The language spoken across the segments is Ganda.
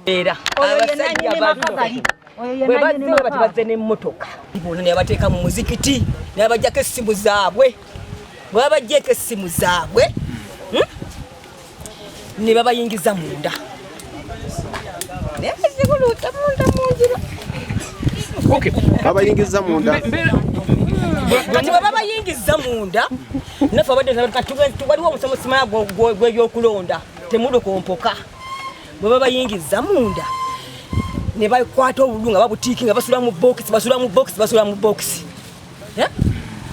Era abasajja n'emmotoka ne bateeka mu muzikiti ne bajjako essimu zaabwe bwe babajjeko essimu zaabwe ne babayingiza munda ne baziguluuta munda mu nzira. Babayingiza munda kati bwe babayingiza munda naffe abadde waliwo omusomosimaya gw'ebyokulonda temulokompoka. Bwe babayingiza munda ne bakwata obululu nga babutiiki nga basula mu bokisi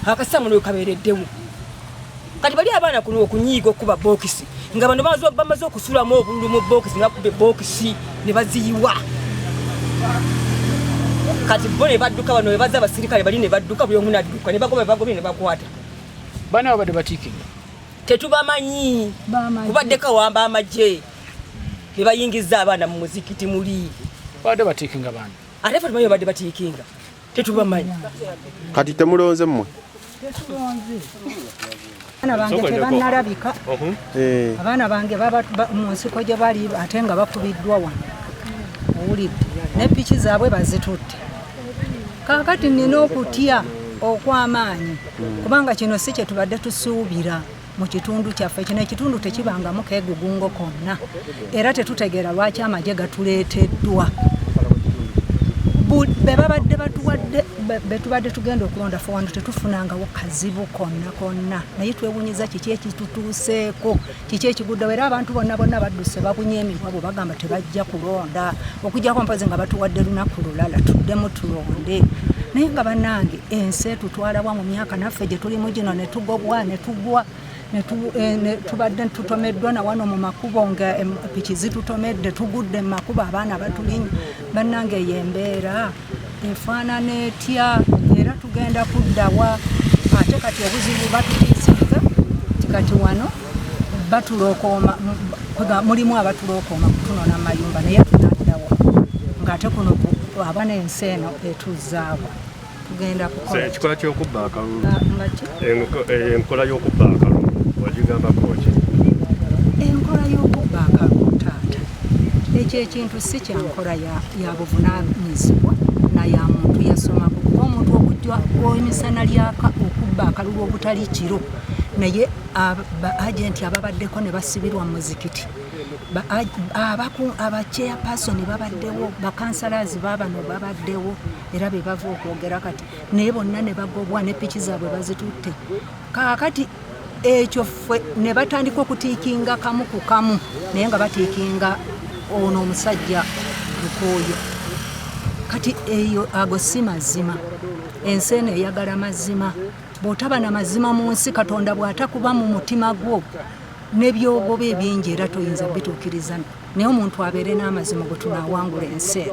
akasamu lwe kabeereddewo. Kati bali abaana kuno okunyiiga okuba bokisi nga bano bamaze okusulamu obululu mu bokisi ne bakuba ebokisi ne baziyiwa. Kati bo ne badduka bano webaza abasirikale bali ne badduka buli omu n'adduka ne bagobye ne bakwata. Baana babadde batiikinga tetubamanyi kubaddeko wamba amagye ne bayingiza abaana mu muzikiti muli badde batiikinga baana ate ffe badde batiikinga tetubamanyi. Kati temulonze mmwe abaana bange tebannalabika. Abaana bange baba mu nsiko gye bali ate nga bakubiddwa wano owulidde ne piki zaabwe bazitutte. Kaakati nina okutya okw'amaanyi kubanga kino si kye tubadde tusuubira mu kitundu kyaffe. Kino ekitundu tekibangamu keegugungo konna era tetutegeera lwaki amagye gatuleeteddwa. Betubadde tugenda okulonda fe wano tetufunangawo kazibu konna naye twewunyiza kiki ekitutuuseeko kiki ekiguddewo era abantu bonna badduse babunye emibwabo bagamba tebajja kulonda okujjako mpozi nga batuwadde lunaku lulala tuddemu tulonde. Naye nga bannange ensi etutwalawa mu myaka naffe gye tulimu gino ne tugobwa ne tugwa tubadde tutomeddwa na wano mu makubo nga piki zitutomedde tugudde mu makubo abaana batulinya. Bannange ey'embeera efaanana etya era tugenda kuddawa ate kati obuzibu batutiisizza kati wano batulokooma mulimu abatulokooma kutunona mayumba naye tunaddawa ng'ate kuno abana ensi eno etuzaawa tugenda kukola ekikola ky'okubba akalulu enkola y'okubba akalulu wagigambako ki? Enkola y'okubba akalulu taata ekyo ekintu si kya nkola ya buvunaanyizibwa na ya muntu yasomako kuba omuntu okujja emisana lyaka okubba akalulu obutali kiro naye agenti ababaddeko ne basibirwa mu muzikiti abachairperson babaddewo bakansalazi babano babaddewo era be bava okwogera kati naye bonna ne bagobwa ne piki zaabwe bazitutte. Kaakati ekyo ffe ne batandika okutiikinga kamu ku kamu naye nga batiikinga ono omusajja Lukooya. Kati eyo ago si mazima. Ensi eno eyagala mazima. Bw'otaba na mazima mu nsi Katonda bw'atakuba mu mutima gwo n'ebyogoba ebingi era toyinza bituukiriza naye omuntu abeere n'amazima bwe tunaawangula ensi.